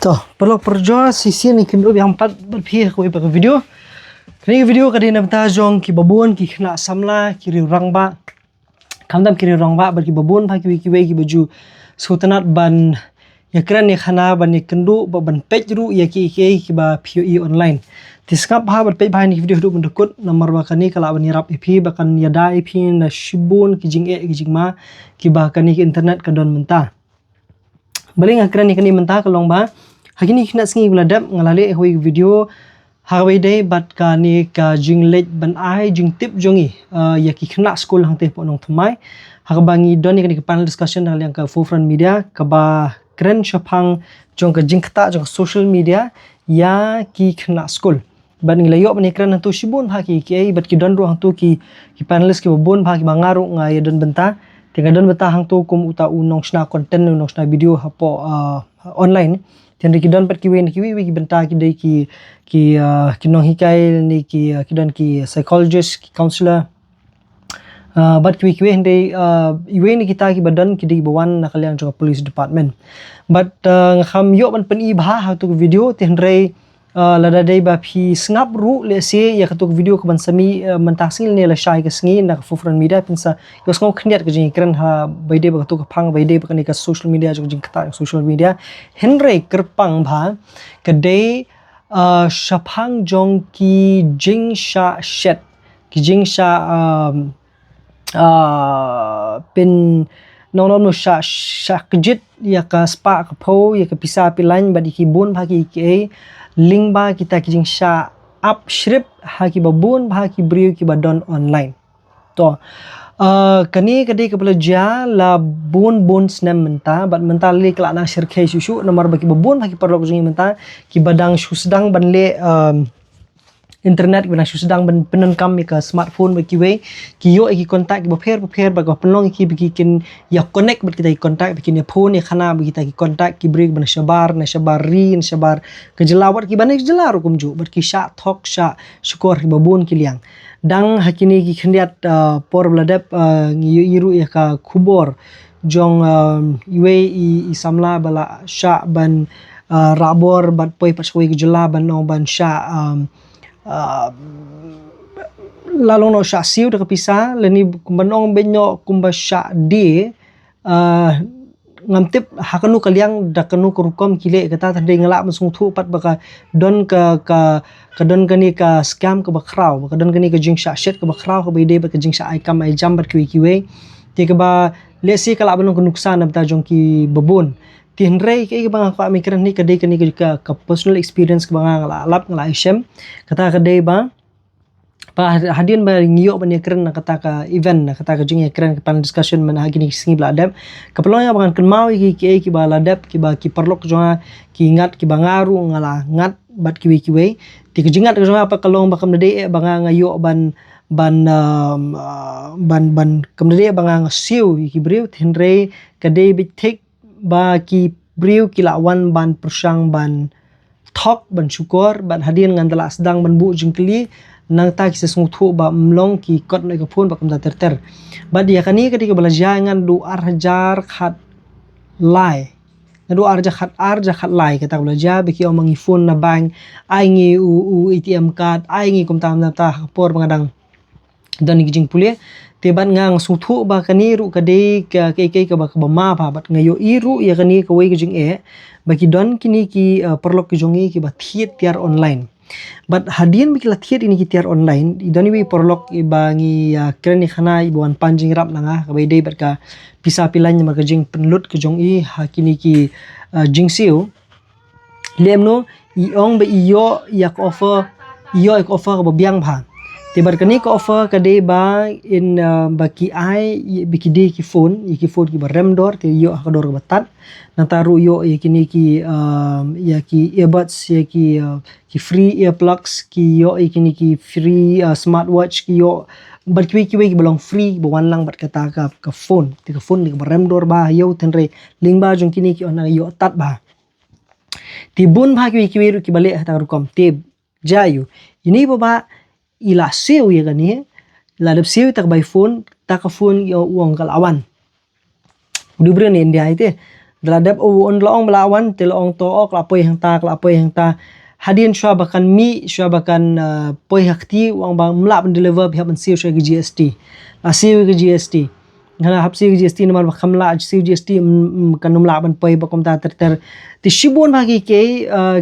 Toh, perlu perjual sisi ni kendo yang empat berpihak kau pakai video. Kini video kadi nak bertajong ki babun ki kena samla kiri orang ba. Kamdam kiri orang ba berki babun pa ki ki baju sultanat ban ya keren ni khana ban ni kendo ban page ru ya ki ba POE online. Tiskap ha ber page ba ni video hidup mendekut nomor ba kani kala ban rap EP bahkan ya da EP na shibun ki jing ki jing ma ki ba kani ki internet ka don mentah. Baling akran ni kani mentah kalong ba. Hakini kena sengi beladap ngalale hui video harway day bat ka ni ka jing late ban ai jing tip jongi ya ki kena school hang te ponong thmai hakabangi don ni ka panel discussion hal yang ka forefront media ka ba kren shapang jong ka jing kata jong social media ya ki kena school ban ngilayo ban kren tu shibun ha ki bat ki don ru hang tu ki panelist ki bon ba ki bangaru ngai don benta tinggal don benta hang tu kum uta unong sna content unong sna video hapo online Tiada kidon per kiwi ki benta ki dai ki nong hikai ni ki don ki psychologist ki counselor but kiwi hende iwe ni kita ki badan ki dai bawan nakalian juga police department but kham yo ban pen i bha ha tu video tihendrai lada dai ba phi snap ru le se ya ka tu video ko ban sami mentaksil ne la shai ka sngi na ka forefront media pinsa yo sngo khniat ka jing kren ha baide ba tu ka phang baide ba ka ni ka social media jong jing kata social media henry kerpang bha ka dai shapang jong ki jing sha shet ki jing sha pin no sha kjit ya ka spa ka pho ya ka pisa pilan ba di ki bon bha ki link ba kita kijing sha up shrip ha ki babun ba ki briu ki badon online to kani kadi ka pelajar la bon snem menta bat menta le kala na share kai susu nomor ba ki babun ba ki perlu jingi menta ki badang shu sedang ban le internet bina shu sedang ban penon kam ka smartphone ba ki we ki yo ki contact ba pher ba ko penong ki kin ya connect ba kita ki contact ba ki ne phone ya khana ba kita ki contact ki break ban shabar rin shabar ke jelawat ki ban jelar kum ju ba ki sha thok sha syukur ki babun ki liang dang hakini ki khendiat por bladap iru ya ka khubor jong iwe i samla bala sha ban rabor bat poi pasoi ki jela ban no ban sha lalong no sha siu de kapisa leni kumbanong benyo kumba sha di ngamtip hakanu kaliang dakanu kurukom kile kata tade ngala masung thu pat baka don ka don kani ka scam ka bakraw ka don kani ka jing sha shet ka bakraw ka bide ba ka jing sha ai kam ai jam bar kiwe te ka ba lesi kala banong ka nuksan abta jong ki babon tihenrei ke bang aku amikran ni kadai kani ka personal experience ka bang alap ngala isem kata kadai ba pa hadian ba ngiyo ban keren na kata ka event na kata ka jing keren ka panel discussion man hagini singi bla adap ka pelong ya bang kan mau ki ba ladap ki ba ki perlok jonga ki ngat ki bangaru ngala ngat bat kiwe ti ka jingat ka jonga apa kalong ba kam dei bang ngayo ban kamdede bang siu ki brew tihenrei kadai big take ba ki briu ki lawan ban persang ban thok ban syukur ban hadian ngan dala sedang ban bu jingkli nang ta ki sesungthu ba mlong ki kot na ka phone ba kam ter ba dia kani kadi ka belajar ngan du arjar khat lai du arja khat lai kata belajar beki omangi phone na bank ai ngi u ATM card ai ngi kum tam na ta por bangadang dan ni jing pule teban ngang suthu ba kani ru kade ka ka ba ma ba bat ngayo iru ya kani ka wei jing bagi don kini ki perlok ki jongi ki ba thiet tiar online but hadien bi la thiet ini ki tiar online idani wi perlok i bangi kren ni khana i buan panjing rap nanga ka bai dei bat ka pisa pilan ma ka jing penlut ki jongi hakini ki jing siu lemno i ong be iyo yak offer ka biang bha tibar kani ka offer ka de ba in baki ai biki de ki phone ki ba rem dor te yo ka dor batat nataru yo kini ki ya ki earbuds ya ki free earplugs ki yo kini ki free smartwatch ki yo bar ki belong free bawan lang bat kata ka phone te ka phone ni ba rem dor ba yo tenre ling ba jong kini ki ona yo tat ba tibun ba ki ru ki bale ta rukom tib jayu ini ba ila siu ya kani ladap siu tak by phone tak phone yo uang kalawan udah beren India itu Daladap on laong belawan te laong to ok lapoi hang ta hadin shwa bakan mi shwa bakan poi hakti wang bang mlap deliver bi haban siu shwa GST siu GST ngala hap siu GST nomor bakam la siu GST kan mlap ban poi bakom ta ter ti shibon bagi ke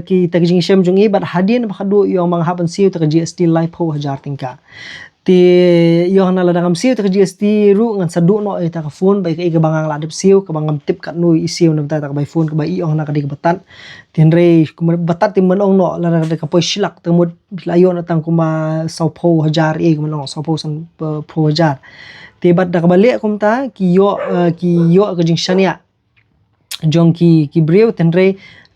ki tagjing shem jungi bat hadin bakadu yang bang haban siu ta GST live ho hajar tingka ti yo na la dangam siu ta GST ru ngan sadu no ta ka phone bai ke bangang la dep siu ka bangam tip kat nu isiu nam ta bai phone ka bai yo na ka dik batat tin re batat ti manong no la ka poi silak ta mud layo na tang kuma sau pho hajar manong sau pho san pho hajar ti bat da ka balik kum ta ki yo ka jing shania jong ki breu tin re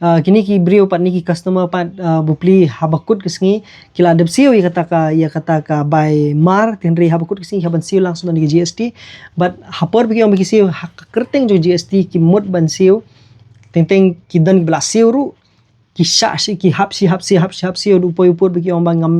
kini ki breu pat ni ki customer pat bupli habakut kesngi kila dep siu ya kata ka by mar tenri habakut kesngi haban siu langsung ni GST but hapor bagi orang bagi siu kerteng jo GST ki mod ban siu teng ki dan ki bla siu ru ki sha si ki hap siu du poi upur bagi orang bangam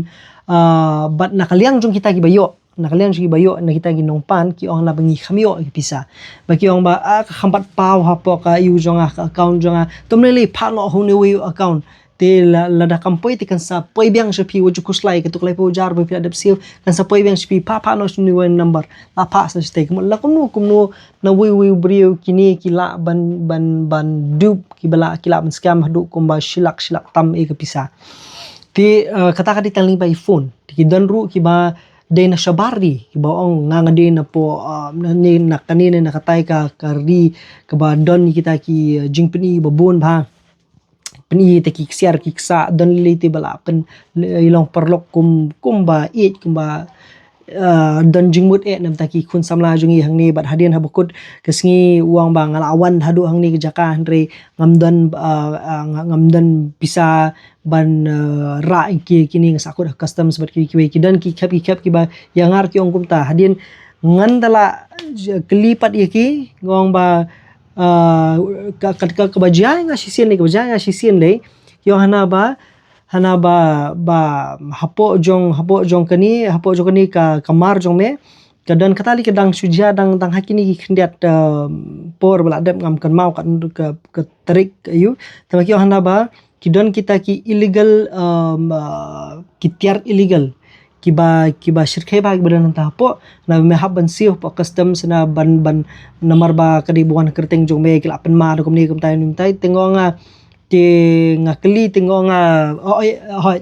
but nakaliang jong kita ki bayo nakalian sigi bayo na kita ginong pan ki ong na bangi khamyo ki pisa baki ong ba ka khambat pau hapo ka yu jonga ka account jonga tumle pha no hu ne wi account te la da kampoi ti kan sa poi biang shi pi wuju kuslai ka tuklai po jar bo pi adap sil kan sa poi biang shi pi pha no ni wen number la pha sa stake mo la kumnu na wi brio kini kila ban dup ki bala kila ban scam hadu kumba shilak tam e ka pisa ti kata di tangling by phone ti dan ru ki ba day na shabari kibaong nga day na po ni na kanina nakatay ka kari kaba don kita ki jingpini babon ba peni te ki siar ki sa don liti bala pen ilong perlok kumba it kumba don jingmut nam taki kun samla jungi hang ni bat hadian habukut kesngi uang bang ngalawan hadu hang ni kejaka andre ngamdan bisa ban ra ki kini ngasakut customs bat ki dan ki kap ki ba yangar ki ongkum ta hadian ngandala kelipat ki ngong ba kebajian ngasisian le yo hana ba hapo jong kani ka kamar jong me kadan katali kadang suja dang hakini ki khendiat por bala dep ngam kan mau kan ke terik ayu tamaki hana ba kidon kita ki illegal ki tiar illegal kiba shirkai bag badan ta hapo na me haban siu po customs na ban namar ba kadi buan kerteng jong me kila pen ma kom ni kom tai nim tai tengonga ti ngakli tingo nga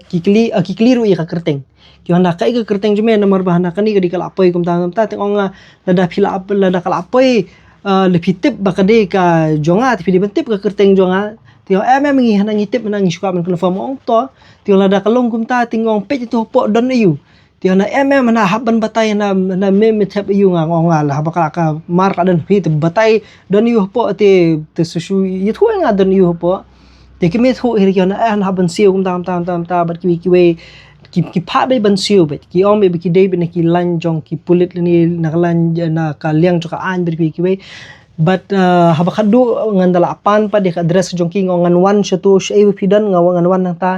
kikli ru ka kerteng ki handa kai ka kerteng jume nomor bahana kani kadi kala apoi kum ta tingo nga lada phila lada kala apoi le pitip bakade ka jonga ti pidi bentip ka kerteng jonga ti ngi hana ngitip nang suka men confirm ong to ti lada kalong kum ta tingong pe tu po don yu ti hana na haban batai na me tap yu nga ngonga la bakala ka mar ka dan hit batai don yu po ti susu yitu nga don yu po te kimi thu hir ki na haban siu kum tam bat ki we ki pha be ban siu bet ki om be ki dei be ki lan jong ki pulit ni na lan na ka liang jo ka an ber ki we but habakadu ngandala apan pa de ka address jong ki ngan wan shatu shei pidan ngan wan nang ta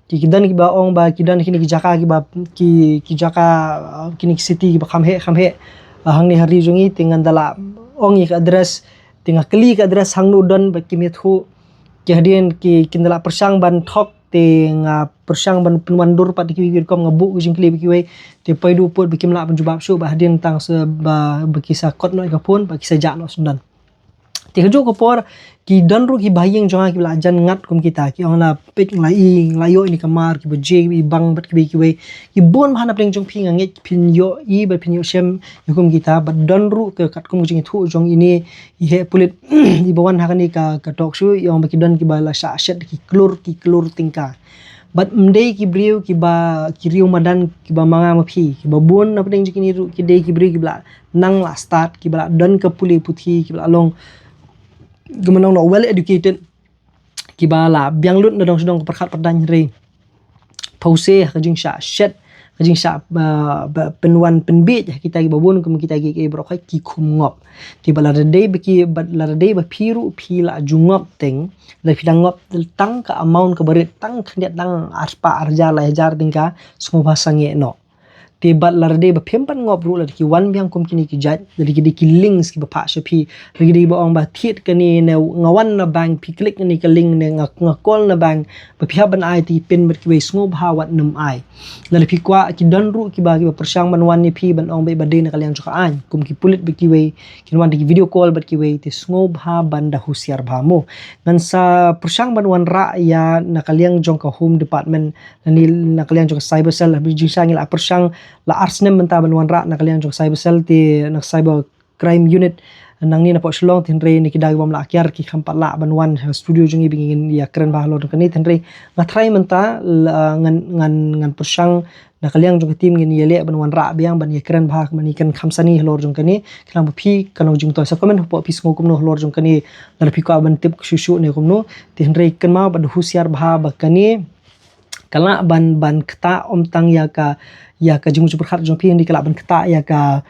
ki kidan ki ba ong ba kidan kini ki jaka ki ba ki jaka kini city ki ba kham he hang ni hari jongi tingandala ong ki address tinga kli ka address hang nu don ba kimi thu kehadian ki kindala persang ban thok te nga persang ban penwandur pat ki kom ngabu jing kli ki we te paidu pot bikim la ban jubab shu ba hadian tang se ba bekisa kot no ka pun ba kisa ja no sundan te jo ko por ki dan ru ki bayeng jonga ki la jan ngat kum kita ki ong la pek layo ini kamar ki bje bang bat ki we ki bon mahana pleng jong phi nget phin yo ba phin yo shem yukum kita ba dan ru ke kat kum jing thu jong ini he pulit di bawan hakani ka tok shu yong ba ki dan ki ba la sha shet ki klur tingka bat mdei ki briu ki ba ki riu madan ki ba manga maphi ki ba bon na pleng jing ni ru ki dei ki briu ki bla nang la start ki bla dan ka puli puthi ki bla long gemenong no well educated kibala biang lut na dong sedong perkhat padan re pause kajing sha shet kajing sha penwan penbit kita gi babon kum kita gi bro khai ki khum ngop ti bala dei beki la dei ba phiru phila jungop teng la phidang ngop tang ka amount ka barit tang khndiat dang arpa arja la hajar tingka semua basange no Tibat larde ba phim pan ngop ru la ki wan biang kom kini ki jat dari ki links ki ba pha shapi lagi ba ong ba thiet kani ne ngawan na bank pi klik ni ka link ne ngakol na bank ba phi ban ai ti pin ber ki we sngo bha wat num ai la pi kwa ki don ru ki ba persang ban wan ni pi ban ong ba de na kalyang chuka an kum ki pulit ba ki we kin wan ki video call ba ki we ti sngo bha ban da husiar bha mo ngan sa persang ban wan ra ya na kalyang jong ka home department ni na kalyang jong cyber cell bi jing sang la persang la arsnem menta ban wan ra na kalyang jong cyber cell ti na cyber crime unit nang ni na po shlong tin re ni kidagi bam la akyar ki khampat la ban wan studio jungi bingin ya keren bah lo kan ni tin re na try menta ngan persang na kalyang jong tim ngin yele ban wan ra biang ban ye keren bah mani kan khamsani hlor jong kan ni klang phi kan jong to sa comment po pis ngom no hlor jong kan ni la phi ko ban tip shushu ne kom no tin re kan ma ban husiar bah ba kan ni kala ban kta om tang ya ka jung super khat jong pi ni kala ban kta ya ka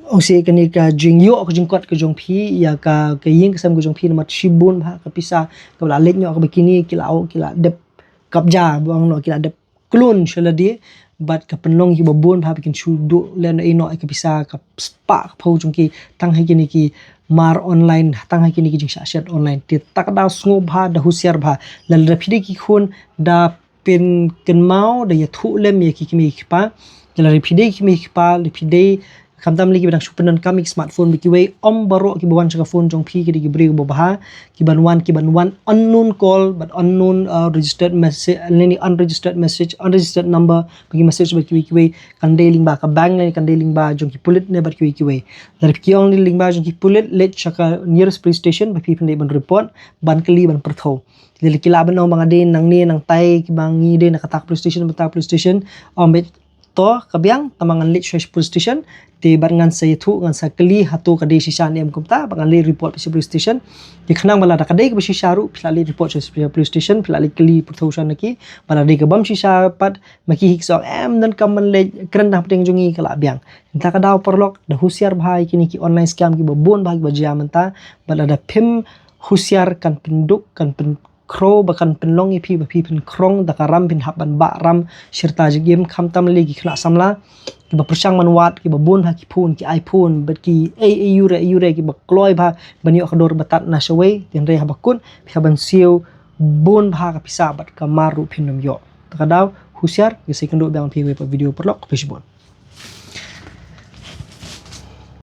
ose kani ka jing yo ko jing kot ko jong phi ya ka ying sam ko jong phi mat shibun bha ka pisa ka la let nyo ka bikini kila dep kabja bang no kila dep klun shaladi bat ka penlong ki babon bha bikin shudu len ino ka pisa ka spa pho jong ki tang hai kini ki mar online tang hai kini ki jing shat online ti tak da sngo bha da husiar bha lal rapide ki khun da pin ken mau da ya thu lem ye ki mi pa la rapide ki mi pa rapide kamtam lagi badang supenan kami smartphone biki way om baro ki bawan chaka phone jong phi ki di bri bo bah ki banwan unknown call but unknown registered message any unregistered number bagi message baki way kan dealing ba ka bank ne kan dealing ba jong ki pulit ne baki way dar ki only link ba jong ki pulit let chaka nearest police station baki pin ban report ban kali ban pertho dili kilaban no mga din nang ni nang tai ki bangi de nakatak police station to kabyang tamangan lit police station ti barangan sa itu ngan sa kali hatu kadai sisa ni am kumta bangan li report sa police station di khanang bala kadai ke sisa ru pilali report sa police station pilali kali purthosan naki bala de kabam sisa pat maki hikso dan kaman le kren dah penting jungi kala byang ta kadaw perlok da husiar bhai kini ki online scam ki babon bhag bajia menta bala da phim husiar kan penduk kan crow bahkan penlong ipi bapi pen krong da karam pin haban ba ram shirta jigim khamtam legi khna samla ki ba persang manwat ki ba bon ha ki phone ki iphone bat ki ayure ki ba kloi ba bani okdor batat na shaway tin re ha bakun phaban siu bon bha ka pisa bat ka maru phinom yo takadaw husiar ki sekendo bang pi video perlok Facebook